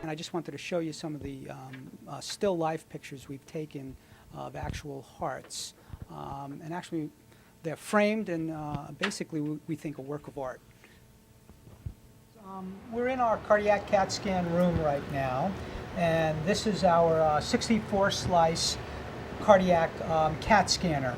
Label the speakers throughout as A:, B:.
A: And I just wanted to show you some of the still life pictures we've taken of actual hearts. And actually, they're framed and basically we think a work of art. We're in our cardiac CAT scan room right now, and this is our 64-slice cardiac CAT scanner.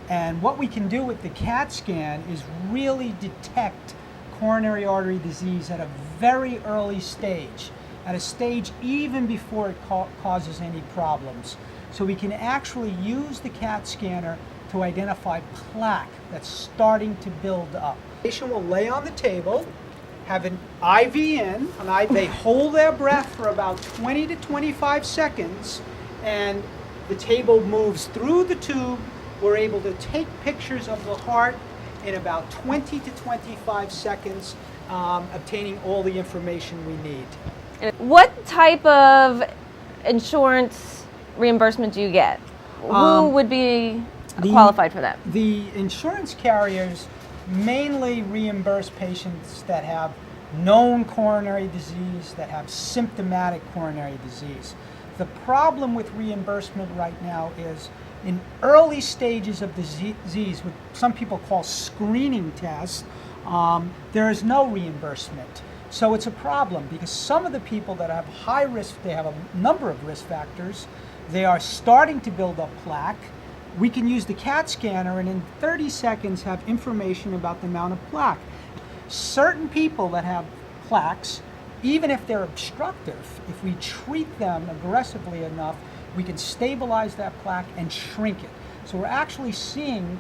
A: And what we can do with the CAT scan is really detect coronary artery disease at a very early stage, at a stage even before it causes any problems. So we can actually use the CAT scanner to identify plaque that's starting to build up. The patient will lay on the table, have an IV in, they hold their breath for about 20 to 25 seconds, and the table moves through the tube. We're able to take pictures of the heart in about 20 to 25 seconds, obtaining all the information we need.
B: What type of insurance reimbursement do you get? Who would be qualified for that?
A: The insurance carriers mainly reimburse patients that have known coronary disease, that have symptomatic coronary disease. The problem with reimbursement right now is in early stages of disease, what some people call screening tests, there is no reimbursement. So it's a problem because some of the people that have high risk, they have a number of risk factors, they are starting to build up plaque. We can use the CAT scanner and in 30 seconds have information about the amount of plaque. Certain people that have plaques, even if they're obstructive, if we treat them aggressively enough, we can stabilize that plaque and shrink it. So we're actually seeing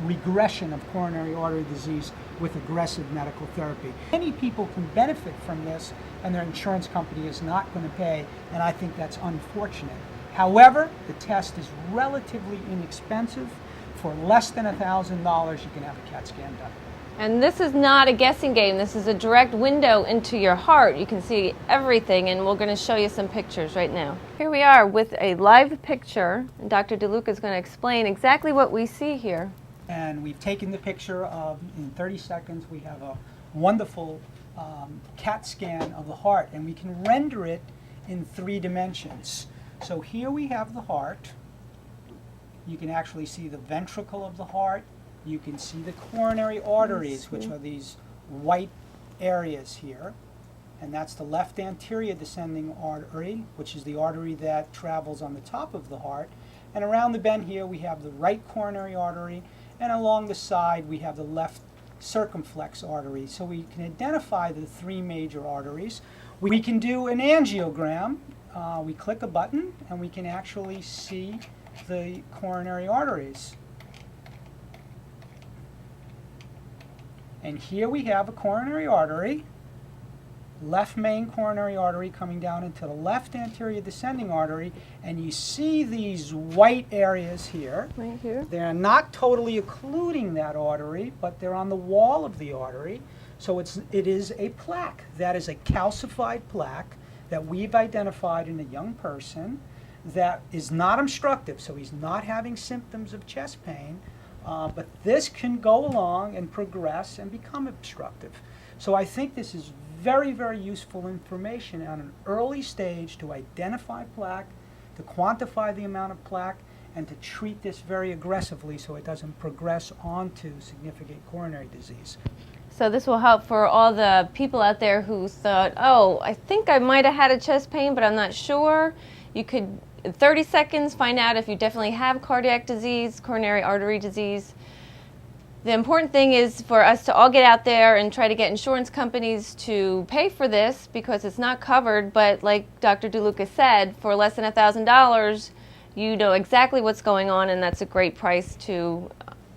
A: regression of coronary artery disease with aggressive medical therapy. Many people can benefit from this and their insurance company is not going to pay, and I think that's unfortunate. However, the test is relatively inexpensive. For less than $1,000, you can have a CAT scan done.
B: And this is not a guessing game. This is a direct window into your heart. You can see everything, and we're going to show you some pictures right now. Here we are with a live picture, and Dr. DeLuca is going to explain exactly what we see here.
A: And we've taken the picture of, in 30 seconds, we have a wonderful CAT scan of the heart, and we can render it in 3 dimensions. So here we have the heart. You can actually see the ventricle of the heart. You can see the coronary arteries, which are these white areas here. And that's the left anterior descending artery, which is the artery that travels on the top of the heart. And around the bend here, we have the right coronary artery. And along the side, we have the left circumflex artery. So we can identify the 3 major arteries. We can do an angiogram. We click a button, and we can actually see the coronary arteries. And here we have a coronary artery, left main coronary artery coming down into the left anterior descending artery, and you see these white areas here.
B: Right here.
A: They're not totally occluding that artery, but they're on the wall of the artery. So it is a plaque. That is a calcified plaque that we've identified in a young person that is not obstructive, so he's not having symptoms of chest pain. But this can go along and progress and become obstructive. So I think this is very, very useful information at an early stage to identify plaque, to quantify the amount of plaque, and to treat this very aggressively so it doesn't progress onto significant coronary disease.
B: So this will help for all the people out there who thought, oh, I think I might have had a chest pain, but I'm not sure. You could, in 30 seconds, find out if you definitely have cardiac disease, coronary artery disease. The important thing is for us to all get out there and try to get insurance companies to pay for this because it's not covered, but like Dr. DeLuca said, for less than $1,000, you know exactly what's going on, and that's a great price to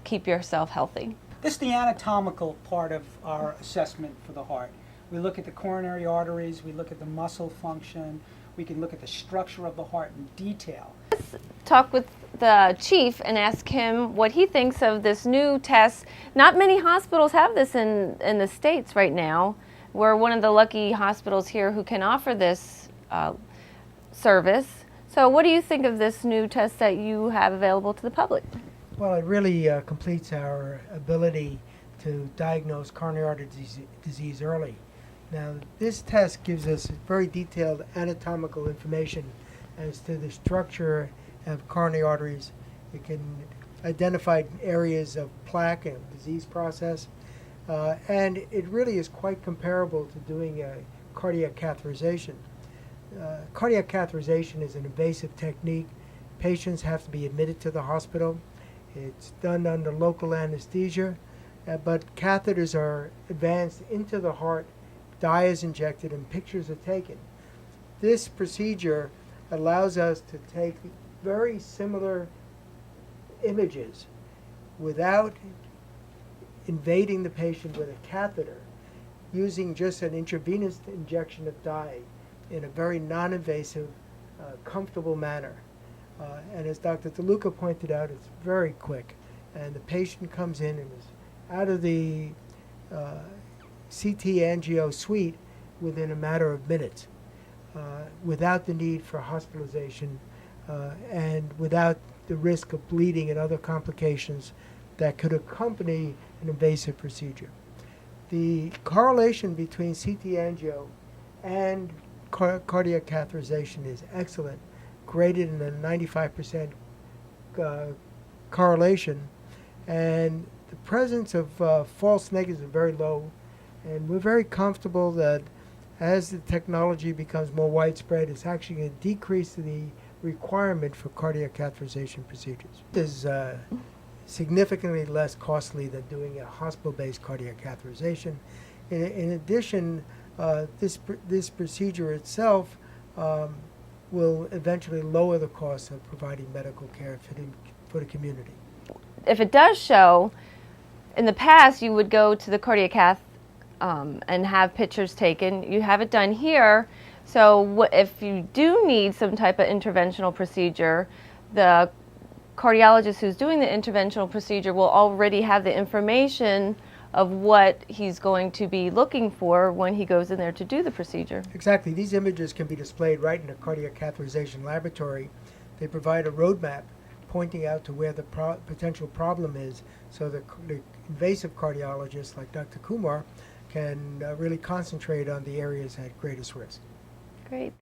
B: keep yourself healthy.
A: This is the anatomical part of our assessment for the heart. We look at the coronary arteries, we look at the muscle function, we can look at the structure of the heart in detail.
B: Let's talk with the chief and ask him what he thinks of this new test. Not many hospitals have this in the States right now. We're one of the lucky hospitals here who can offer this service. So what do you think of this new test that you have available to the public?
C: Well, it really completes our ability to diagnose coronary artery disease early. Now, this test gives us very detailed anatomical information as to the structure of coronary arteries. It can identify areas of plaque and disease process, and it really is quite comparable to doing a cardiac catheterization. Cardiac catheterization is an invasive technique. Patients have to be admitted to the hospital. It's done under local anesthesia, but catheters are advanced into the heart, dye is injected, and pictures are taken. This procedure allows us to take very similar images without invading the patient with a catheter, using just an intravenous injection of dye in a very non-invasive, comfortable manner. And as Dr. DeLuca pointed out, it's very quick. And the patient comes in and is out of the CT angio suite within a matter of minutes, without the need for hospitalization and without the risk of bleeding and other complications that could accompany an invasive procedure. The correlation between CT angio and cardiac catheterization is excellent, graded in a 95% correlation, and the presence of false negatives is very low, and we're very comfortable that as the technology becomes more widespread, it's actually going to decrease the requirement for cardiac catheterization procedures. It is significantly less costly than doing a hospital-based cardiac catheterization. In addition, this procedure itself will eventually lower the cost of providing medical care for the community.
B: If it does show, in the past you would go to the cardiac cath and have pictures taken. You have it done here, so if you do need some type of interventional procedure, the cardiologist who's doing the interventional procedure will already have the information of what he's going to be looking for when he goes in there to do the procedure.
C: Exactly. These images can be displayed right in a cardiac catheterization laboratory. They provide a roadmap pointing out to where the potential problem is, so the invasive cardiologist like Dr. Kumar can really concentrate on the areas at greatest risk.
B: Great.